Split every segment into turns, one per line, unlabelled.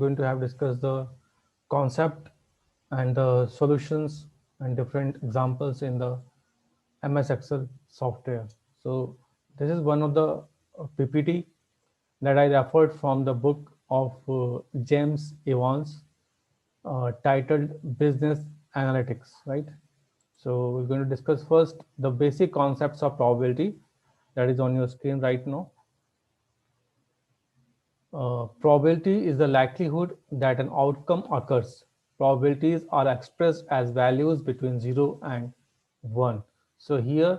going to have discussed the concept and the solutions and different examples in the MS Excel software. So this is one of the PPT that I referred from the book of James Evans titled Business Analytics, right? So we're going to discuss first the basic concepts of probability that is on your screen right now. Probability is the likelihood that an outcome occurs. Probabilities are expressed as values between 0 and 1. So here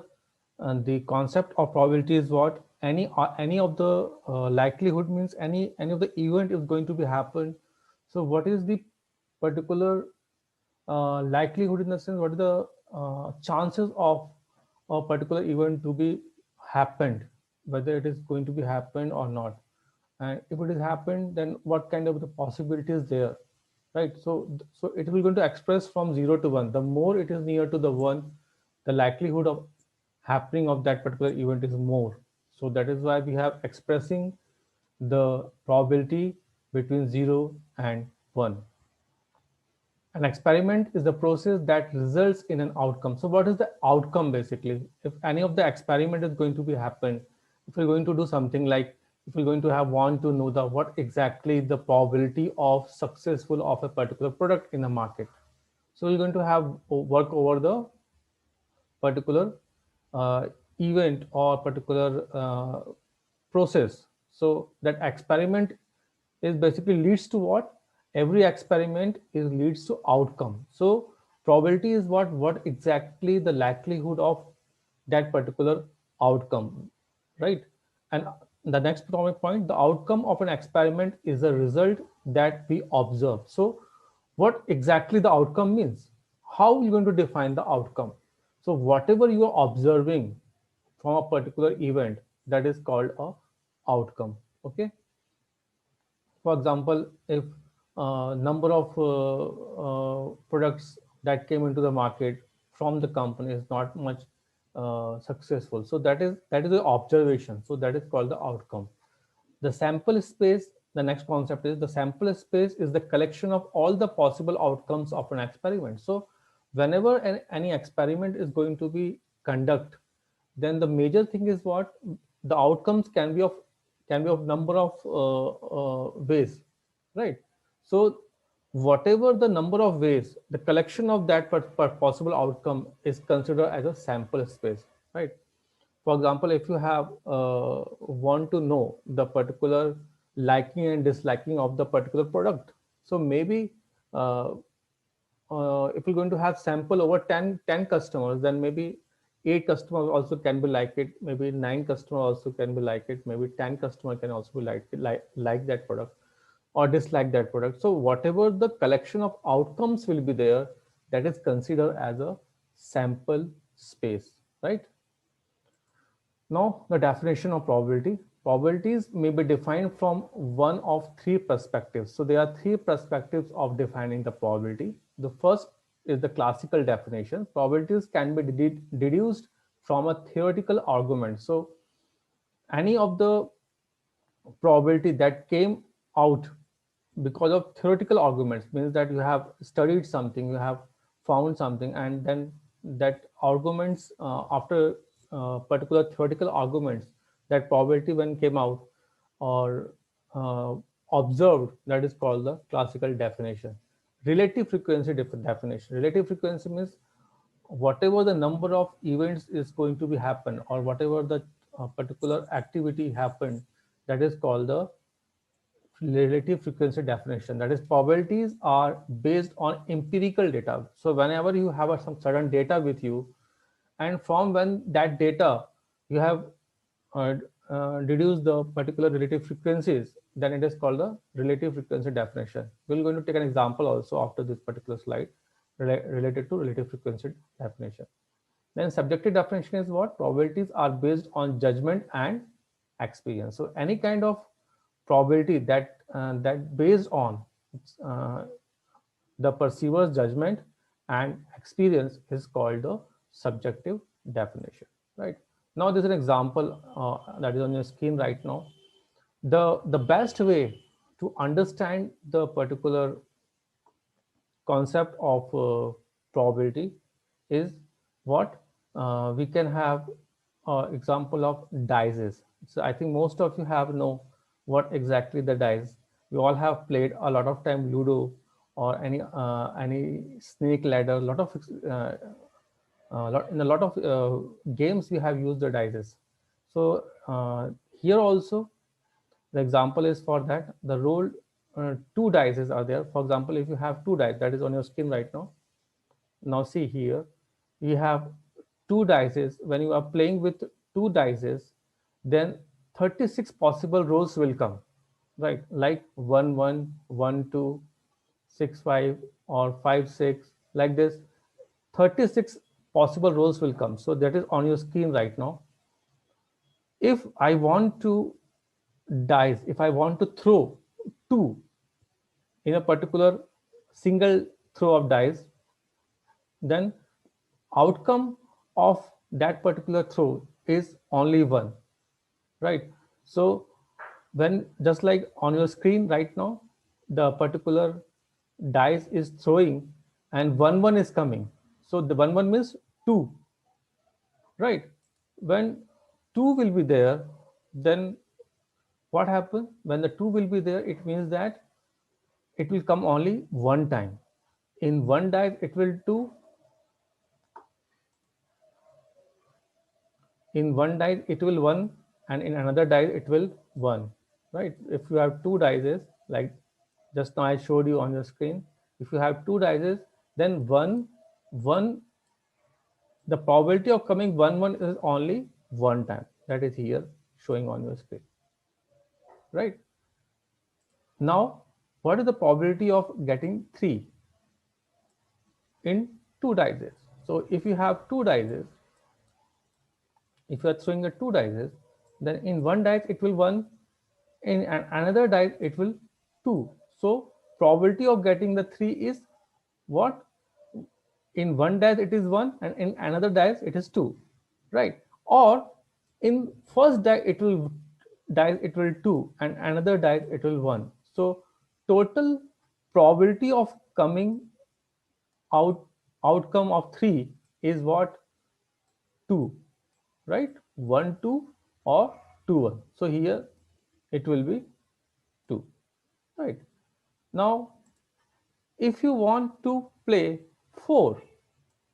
the concept of probability is what any of the likelihood means any of the event is going to be happen. So what is the particular likelihood, in the sense what are the chances of a particular event to be happened, whether it is going to be happened or not, and if it is happened, then what kind of the possibilities there, right? So it will going to express from 0 to 1. The more it is near to the 1, the likelihood of happening of that particular event is more. So that is why we have expressing the probability between 0 and 1. An experiment is the process that results in an outcome. So what is the outcome basically? If any of the experiment is going to be happen, if we're going to do something like, if we're going to have want to know the what exactly the probability of successful of a particular product in the market. So we're going to have work over the particular uh, event or particular process. So that experiment is basically leads to what? Every experiment is leads to outcome. So probability is what exactly the likelihood of that particular outcome, right? And the next point, the outcome of an experiment is a result that we observe. So what exactly the outcome means? How are you going to define the outcome? So whatever you are observing from a particular event, that is called a outcome. Okay. For example, if number of products that came into the market from the company is not much successful, so that is the observation. So that is called the outcome. The sample space, the next concept is the sample space is the collection of all the possible outcomes of an experiment. So whenever any experiment is going to be conduct, then the major thing is what? The outcomes can be of number of ways, right? So whatever the number of ways, the collection of that possible outcome is considered as a sample space, right? For example, if you have want to know the particular liking and disliking of the particular product, so maybe uh, if you're going to have sample over 10 customers, then maybe 8 customers also can be like it, maybe 9 customers also can be like it, maybe 10 customer can also be like that product or dislike that product. So whatever the collection of outcomes will be there, that is considered as a sample space, right? Now, the definition of probability. Probabilities may be defined from one of three perspectives. So there are three perspectives of defining the probability. The first is the classical definition. Probabilities can be deduced from a theoretical argument. So any of the probability that came out because of theoretical arguments means that you have studied something, you have found something, and then that arguments after particular theoretical arguments, that probability when came out or uh, observed, that is called the classical definition. Relative frequency definition. Relative frequency means whatever the number of events is going to be happen, or whatever the particular activity happened, that is called the relative frequency definition. That is, probabilities are based on empirical data. So whenever you have some certain data with you, and from when that data you have uh, deduced the particular relative frequencies, then it is called the relative frequency definition. We're going to take an example also after this particular slide related to relative frequency definition. Then subjective definition is what? Probabilities are based on judgment and experience. So any kind of probability that based on uh, the perceiver's judgment and experience is called the subjective definition, right? Now there's an example that is on your screen right now. The best way to understand the particular concept of probability is what we can have example of dices. So I think most of you have know what exactly the dice. We all have played a lot of time Ludo or any snake ladder. A lot of in a lot of games we have used the dices. So here also the example is for that the roll two dices are there. For example, if you have two dice that is on your screen right now. Now see here, you have two dices. When you are playing with two dices, then 36 possible rolls will come, right? Like 1 1, 1 2, 6 5, or 5 6, like this. 36 possible rolls will come. So that is on your screen right now. If I want to dice, if I want to throw two in a particular single throw of dice, then outcome of that particular throw is only one, right? So when just like on your screen right now, the particular dice is throwing and 1 1 is coming. So the 1 1 means two, right? When two will be there, then what happens? When the two will be there, it means that it will come only one time. In one dice, it will two. In one dice, it will one, and in another dice, it will one, right? If you have two dices, like just now I showed you on your screen, if you have two dices, then one, the probability of coming 1 1 is only one time. That is here showing on your screen, right? Now, what is the probability of getting 3 in two dices? So if you have two dices, if you are throwing a two dices, then in one dice it will one, in another dice it will two. So probability of getting the 3 is what? In one dice it is one, and in another dice it is two, right? Or in first dice it will two, and another dice it will one. So total probability of coming out outcome of 3 is what? 2, right? 1 2 or 2 1. So here it will be 2, right? Now if you want to play 4,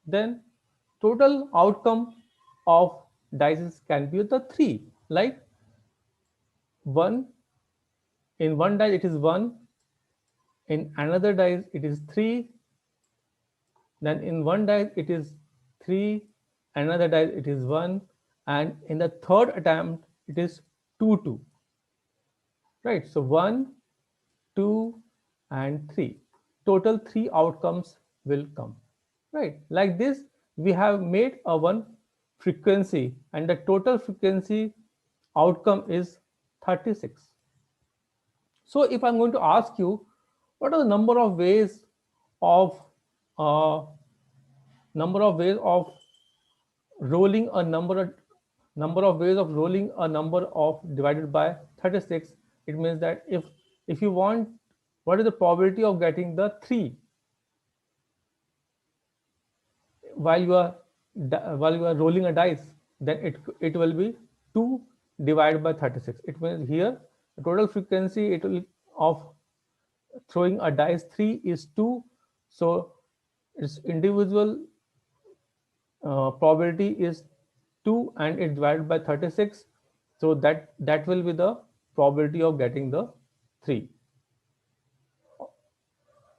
then total outcome of dice can be the 3, like 1, in one dice it is 1, in another dice it is 3, then in one dice it is 3, another dice it is 1, and in the third attempt it is 2 2, right? So 1 2 and 3, total 3 outcomes will come, right? Like this we have made a one frequency, and the total frequency outcome is 36. So if I'm going to ask you what are the of uh, number of ways of rolling a number of ways of rolling a number of divided by 36, it means that if you want what is the probability of getting the 3 while you are rolling a dice, then it will be 2 divided by 36. It means here the total frequency it will of throwing a dice 3 is 2. So its individual probability is 2 and it divided by 36. So that will be the probability of getting the 3,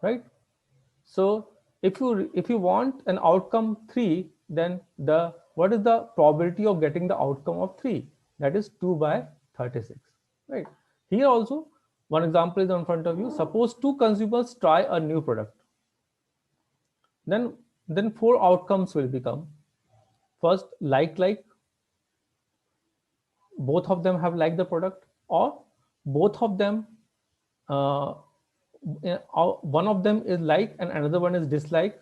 right? So if you want an outcome 3, then the what is the probability of getting the outcome of 3? That is 2 by 36, right? Here also one example is in front of you. Suppose two consumers try a new product, then four outcomes will become. First, like both of them have liked the product, or both of them uh, one of them is like and another one is dislike,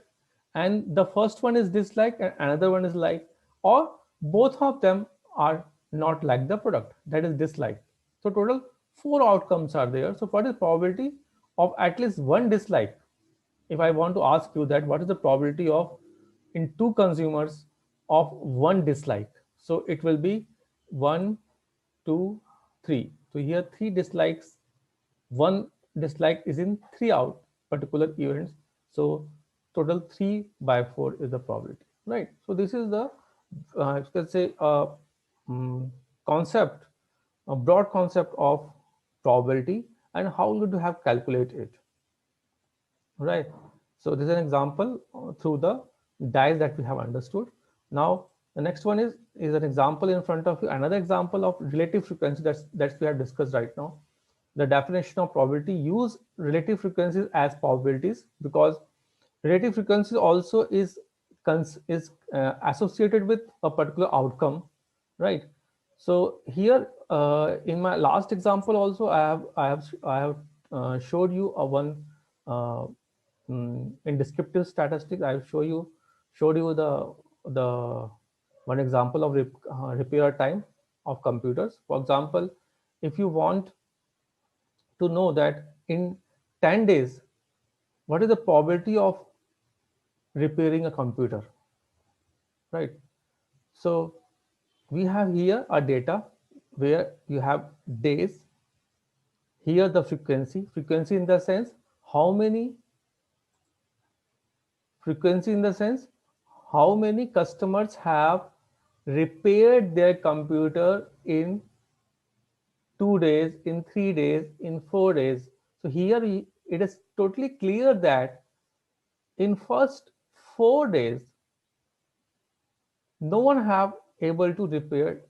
and the first one is dislike and another one is like, or both of them are not like the product, that is dislike. So total 4 outcomes are there. So what is probability of at least one dislike? If I want to ask you that what is the probability of in two consumers of one dislike, so it will be 1, 2, 3. So here 3 dislikes, one dislike is in 3 out particular events. So total 3 by 4 is the probability, right? So this is the you can say mm, concept, a broad concept of probability and how would you have calculate it, right? So this is an example through the dice that we have understood. Now the next one is an example in front of you, another example of relative frequency that's we have discussed right now. The definition of probability use relative frequencies as probabilities because relative frequency also is associated with a particular outcome, right? So here in my last example also I have showed you a one uh, in descriptive statistics. I have showed you the one example of repair time of computers. For example, if you want to know that in 10 days what is the probability of repairing a computer, right? So we have here a data where you have days, here the frequency in the sense how many, frequency in the sense how many customers have repaired their computer in 2 days, in 3 days, in 4 days. So here it is totally clear that in first 4 days no one have able to repair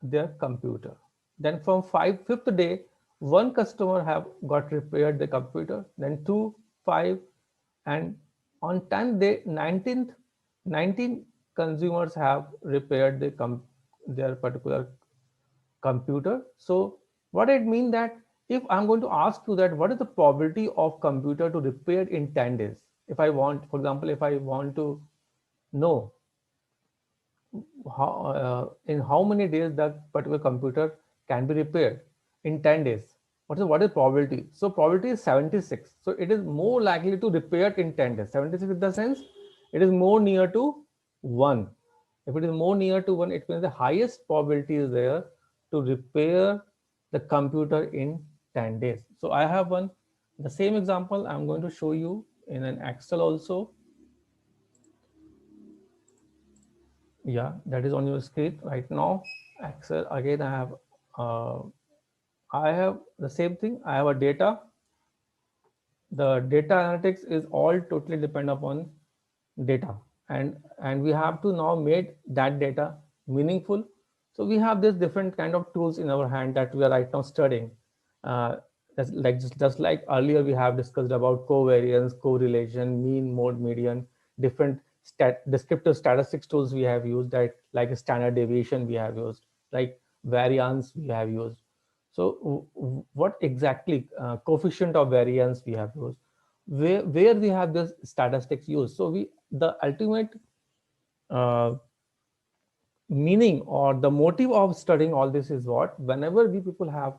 their computer. Then from fifth day, one customer have got repaired the computer, then 2, 5, and on 10th day, 19 consumers have repaired their particular computer. So what it mean that if I'm going to ask you that what is the probability of computer to repair in 10 days? If I want, for example, if I want to know in how many days that particular computer can be repaired in 10 days, what is probability? So probability is 76. So it is more likely to repair in 10 days. 76 in the sense it is more near to 1. If it is more near to 1, it means the highest probability is there to repair the computer in 10 days. So I have one, the same example I'm going to show you in an Excel also. Yeah, that is on your screen right now. Excel again. Uh, I have the same thing. I have a data. The data analytics is all totally depend upon data, and we have to now make that data meaningful. So we have this different kind of tools in our hand that we are right now studying. Uh, that's like just like earlier we have discussed about covariance, correlation, mean, mode, median, different descriptive statistics tools we have used, that like standard deviation we have used, like variance we have used. So what exactly coefficient of variance we have used, where we have this statistics used. So we the ultimate uh, meaning or the motive of studying all this is what, whenever we people have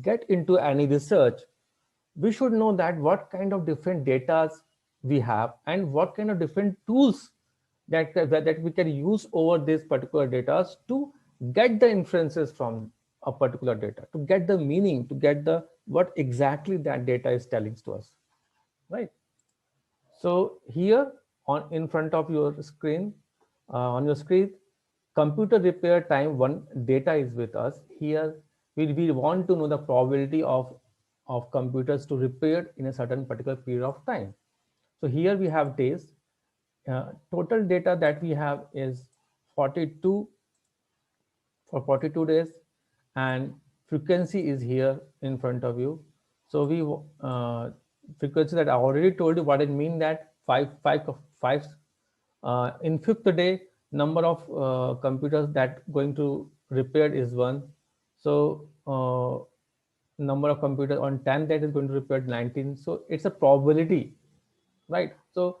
get into any research, we should know that what kind of different data we have and what kind of different tools that we can use over this particular data to get the inferences from a particular data, to get the meaning, to get the what exactly that data is telling to us, right? So here on in front of your screen, on your screen, computer repair time one data is with us. Here we want to know the probability of computers to repair in a certain particular period of time. So here we have days. Total data that we have is 42 for 42 days, and frequency is here in front of you. So we frequency that I already told you what it mean, that five in fifth day number of computers that going to repaired is 1. So number of computers on 10 that is going to repair 19. So it's a probability, right? So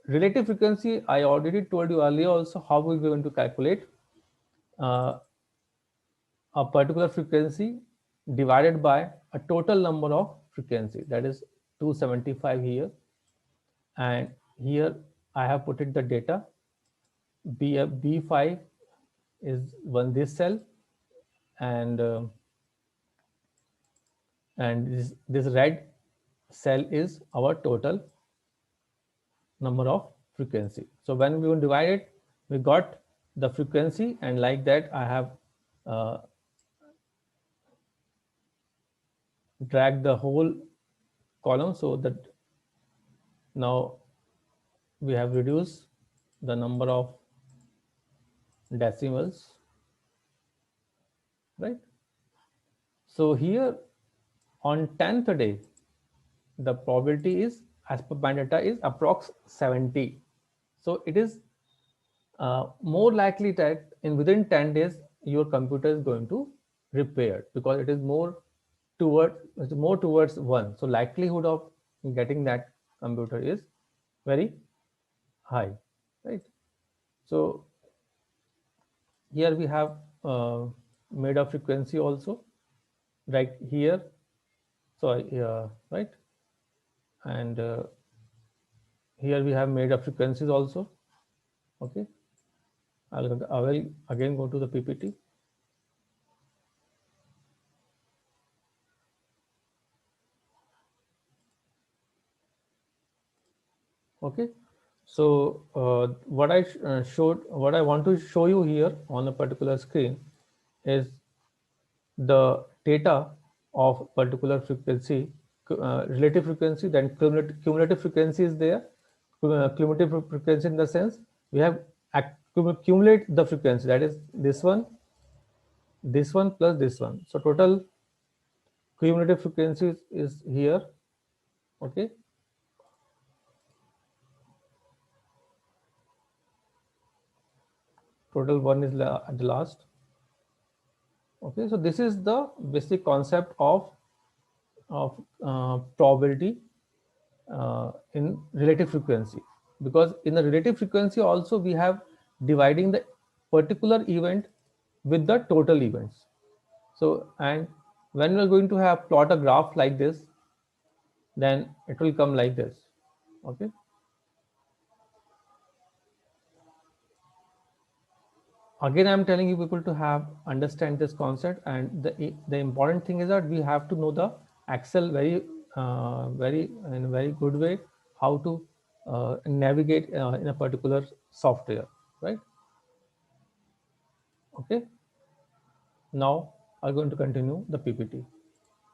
relative frequency I already told you earlier also how we're going to calculate uh, a particular frequency divided by a total number of frequency, that is 275 here, and here I have put it the data. B5 is one this cell, and this red cell is our total number of frequency. So when we divide it, we got the frequency, and like that I have uh, dragged the whole column so that now we have reduced the number of decimals, right? So here on 10th day, the probability is, as per band data, is approx 70. So it is more likely that in within 10 days your computer is going to repair, because it is more towards 1. So likelihood of getting that computer is very high, right? So here we have made a frequency also, right here. So right, and here we have made up frequencies also. Okay, I will again go to the PPT. Okay, so what I want to show you here on a particular screen is the data of particular frequency, relative frequency, then cumulative frequency is there. Cumulative frequency in the sense we have accumulate the frequency, that is this one plus this one. So total cumulative frequency is here. Okay, total one is at the last. Okay, so this is the basic concept of probability in relative frequency, because in the relative frequency also we have dividing the particular event with the total events. So, and when we are going to have plot a graph like this, then it will come like this. Okay, again I'm telling you people to have understand this concept, and the important thing is that we have to know the Excel very in a very good way, how to navigate in a particular software, right? Okay, now I'm going to continue the PPT.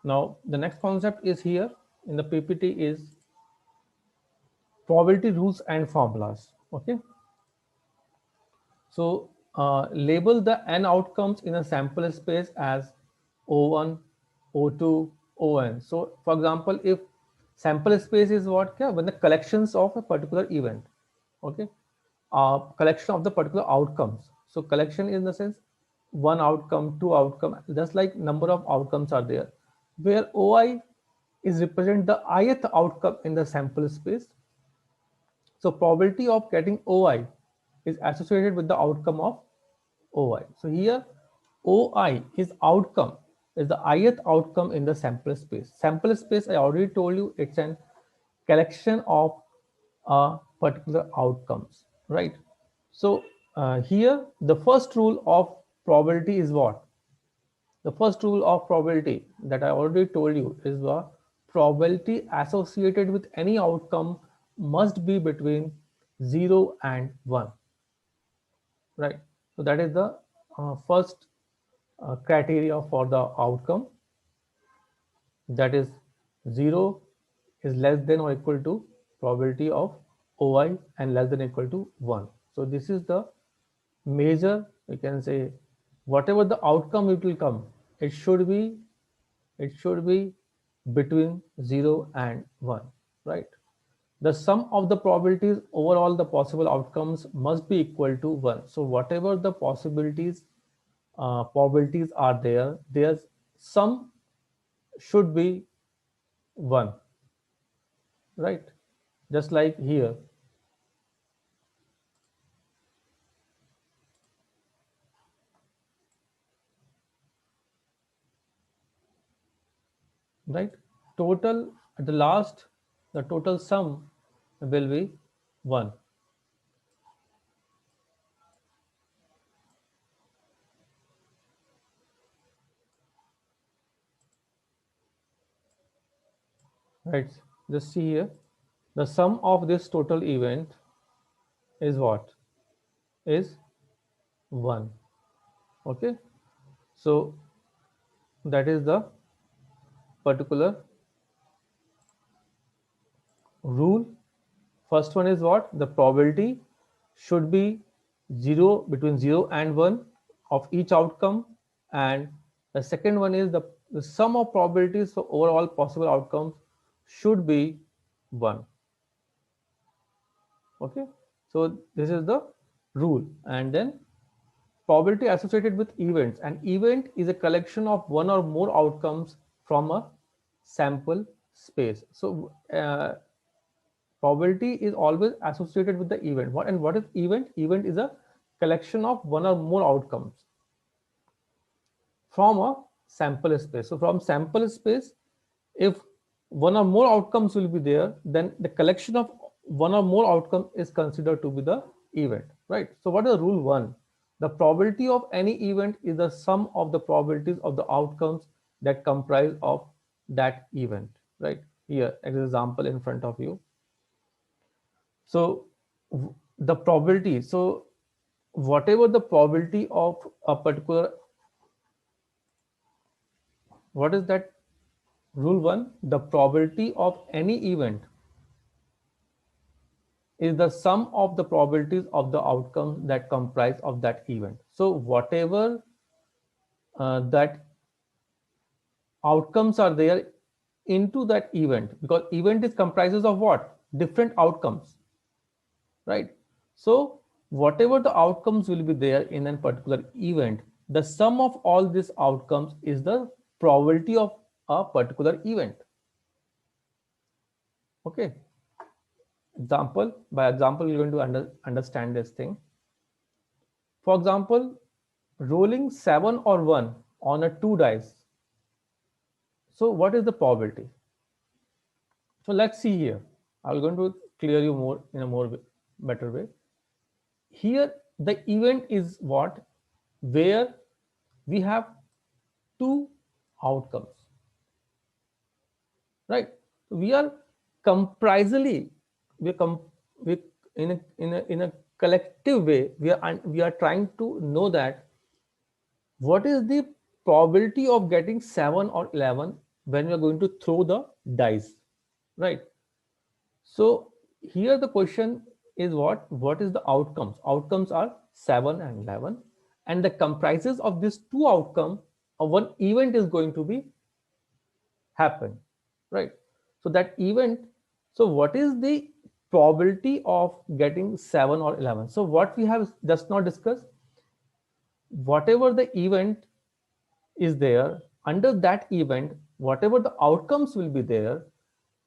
Now the next concept is here in the PPT is probability rules and formulas. Okay, so label the n outcomes in a sample space as O1, O2, On. So for example, if sample space is what? When the collections of a particular event, okay, collection of the particular outcomes. So collection in the sense one outcome, two outcome, just like number of outcomes are there, where OI is represent the ith outcome in the sample space. So probability of getting OI is associated with the outcome of OI. So here OI is outcome, is the ith outcome in the sample space. Sample space, I already told you, it's an collection of particular outcomes, right? So here the first rule of probability is what? The first rule of probability that I already told you is the probability associated with any outcome must be between 0 and 1, right? So that is the first criteria for the outcome, that is 0 is less than or equal to probability of OI and less than or equal to 1. So this is the major, we can say, whatever the outcome it will come, it should be between 0 and 1, right? The sum of the probabilities over all the possible outcomes must be equal to 1. So whatever the probabilities are there, their sum should be 1, right? Just like here. right? Total at the last, the total sum will be 1. Right, just see here, the sum of this total event is what? Is 1. Okay, so that is the particular rule. First one is what? The probability should be 0, between 0 and 1 of each outcome. And the second one is the sum of probabilities for overall possible outcomes should be 1. Okay, so this is the rule. And then probability associated with events. An event is a collection of one or more outcomes from a sample space. So probability is always associated with the event. What is event? Event is a collection of one or more outcomes from a sample space. So from sample space, if one or more outcomes will be there, then the collection of one or more outcome is considered to be the event, right? So what is rule 1? The probability of any event is the sum of the probabilities of the outcomes that comprise of that event, right? Here, an example in front of you. So the probability, so whatever the probability of a particular, what is that? Rule 1, the probability of any event is the sum of the probabilities of the outcomes that comprise of that event. So whatever that outcomes are there into that event, because event is comprises of what? Different outcomes, right? So whatever the outcomes will be there in a particular event, the sum of all these outcomes is the probability of a particular event. Okay, example, by example you're going to understand this thing. For example, rolling 7 or 1 on a 2 dice. So what is the probability? So let's see here. I'm going to clear you more in a more better way. Here the event is what? Where we have two outcomes, right? So we are comprisely, we are we, in a collective way, we are trying to know that what is the probability of getting 7 or 11 when we are going to throw the dice, right? So here the question is what is the outcomes? Outcomes are 7 and 11, and the comprises of these two outcome of one event is going to be happen, right? So that event, so what is the probability of getting 7 or 11? So what we have just now discussed, whatever the event is there, under that event, whatever the outcomes will be there,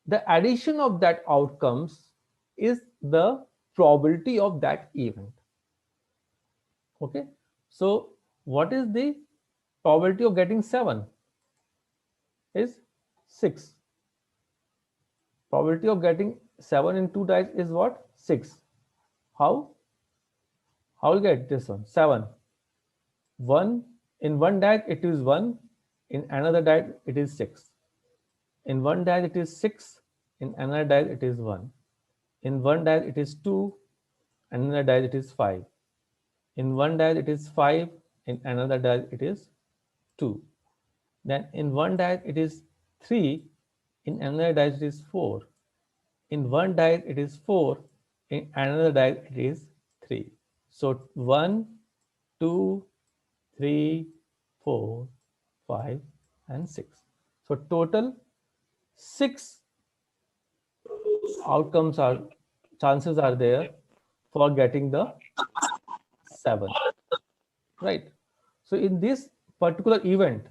the addition of that outcomes is the probability of that event. Okay, so what is the probability of getting 7? Is 6. Probability of getting 7 in 2 dice is what? 6. How? How will get this one? 7. 1 in one die it is 1, in another die it is 6. In one die it is 6, in another die it is 1. In one die it is 2, another die it is 5. In one die it is 5, in another die it is 2. Then in one die it is 3, in another die it is 4. In one die it is 4, in another die it is 3. So 1, 2, 3, 4, 5, and 6. So total 6 outcomes are, chances are there for getting the 7, right? So in this particular event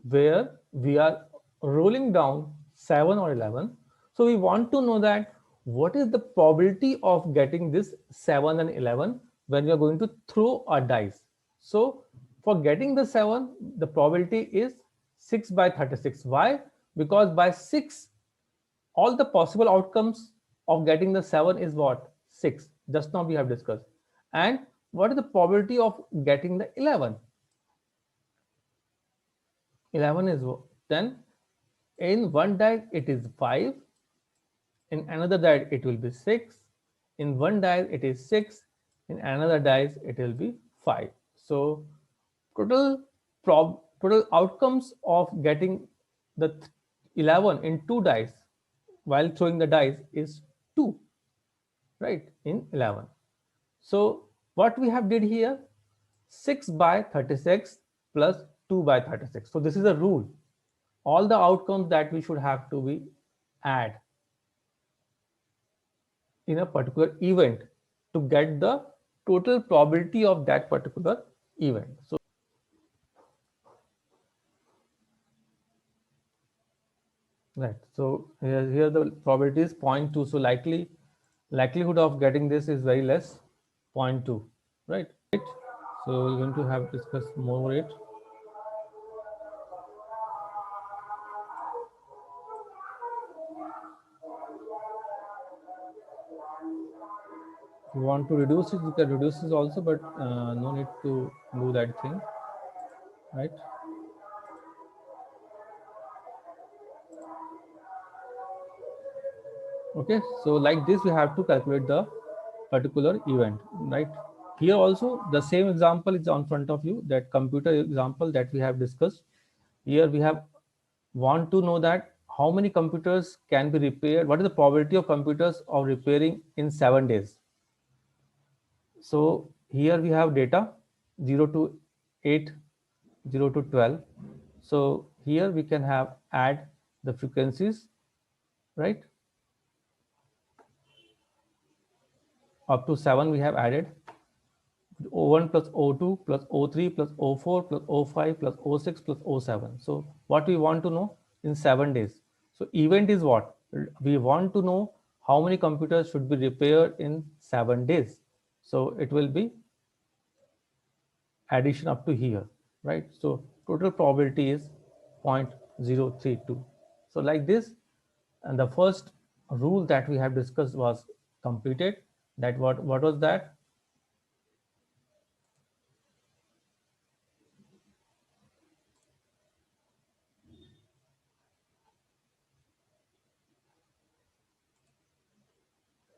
where we are rolling down 7 or 11, so we want to know that what is the probability of getting this 7 and 11 when we are going to throw a dice. So for getting the 7, the probability is 6 by 36. Why? because by 6, all the possible outcomes of getting the 7 is what? 6. Just now we have discussed. And what is the probability of getting the 11? 11 is 10. In one die it is 5. In another die it will be 6. In one die it is 6. In another dice it will be 5. So total total outcomes of getting the 11 in two dice while throwing the dice is 2, right, in 11. So what we have did here, 6 by 36 plus 2 by 36. So this is a rule. All the outcomes that we should have to be add in a particular event to get the total probability of that particular event. So right. So here the probability is 0.2. So likelihood of getting this is very less, 0.2, right? So we're going to have discuss more it. If you want to reduce it, you can reduce this also, but no need to do that thing, right? Okay, so like this we have to calculate the particular event, right? Here also the same example is on front of you, that computer example that we have discussed. Here we have want to know that how many computers can be repaired, what is the probability of computers of repairing in 7 days. So here we have data 0 to 8, 0 to 12. So here we can have add the frequencies, right? Up to 7 we have added O1 plus O2 plus O3 plus O4 plus O5 plus O6 plus O7. So what we want to know in 7 days. So event is what? We want to know how many computers should be repaired in 7 days. So it will be addition up to here, right? So total probability is 0.032. So like this, and the first rule that we have discussed was completed. That what was that?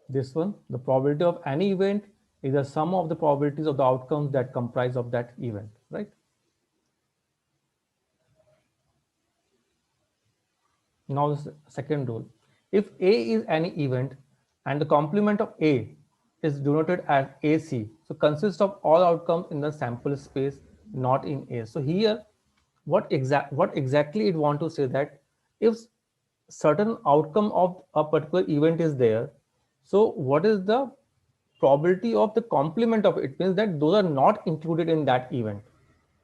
This one, the probability of any event is the sum of the probabilities of the outcomes that comprise of that event, right? Now the second rule, if A is any event and the complement of A is denoted as AC, so consists of all outcomes in the sample space, not in A. So here, what exactly it want to say, that if certain outcome of a particular event is there, so what is the probability of the complement of it? Means that those are not included in that event.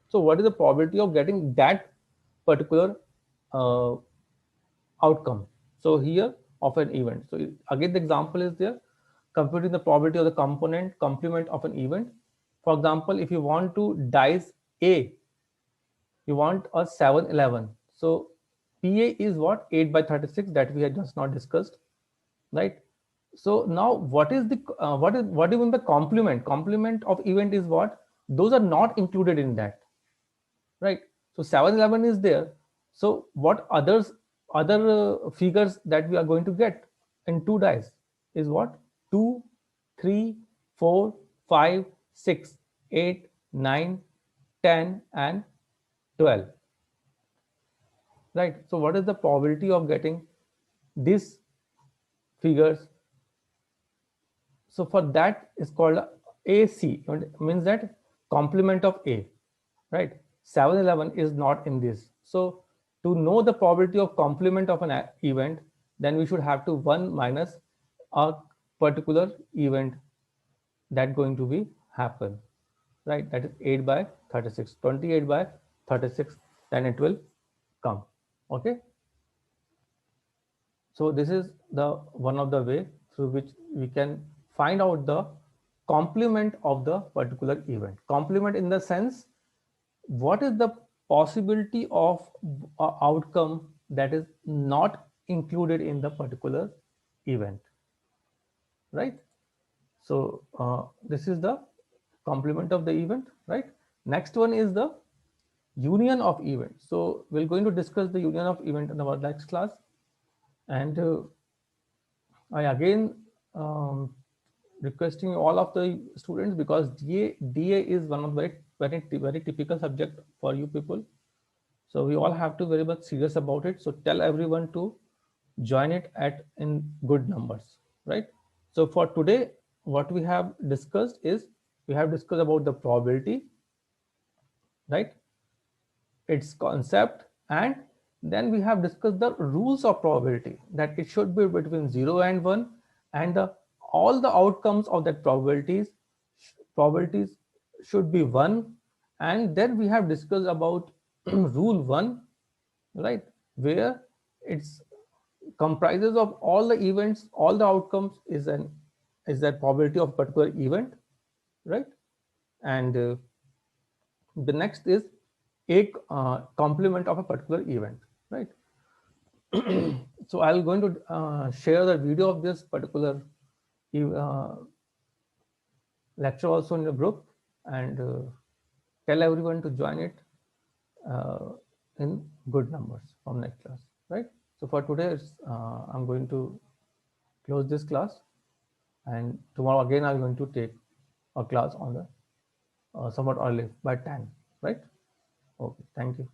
So what is the probability of getting that particular uh, outcome? So here of an event. So again, the example is there, computing the probability of the component complement of an event. For example, if you want to dice A, you want a 7-11. So PA is what? 8 by 36 that we had just not discussed, right? So now what is the what do you mean by complement? Complement of event is what? Those are not included in that, right? So 7-11 is there. So what other figures that we are going to get in two dice is what? 2, 3, 4, 5, 6, 8, 9, 10, and 12, right? So what is the probability of getting these figures? So for that is called AC, means that complement of A, right? 7-11 is not in this. So to know the probability of complement of an event, then we should have to 1 minus a particular event that going to be happen, right? That is 8 by 36, 28 by 36, then it will come, okay? So this is the one of the way through which we can find out the complement of the particular event. Complement in the sense, what is the possibility of outcome that is not included in the particular event, right? So this is the complement of the event, right? Next one is the union of events. So we're going to discuss the union of event in our next class. And I again requesting all of the students, because DA is one of very typical subject for you people. So we all have to very much serious about it. So tell everyone to join it at in good numbers, right? So for today, what we have discussed is we have discussed about the probability, right? Its concept, and then we have discussed the rules of probability, that it should be between 0 and 1, and all the outcomes of that probabilities should be 1. And then we have discussed about rule 1, right, where it's comprises of all the events, all the outcomes is that probability of particular event, right? And the next is a complement of a particular event, right? So I'll going to share the video of this particular uh, lecture also in the group, and tell everyone to join it uh, in good numbers from next class, right? So for today, I'm going to close this class, and tomorrow again I'm going to take a class on the somewhat early by 10, right? Okay, thank you.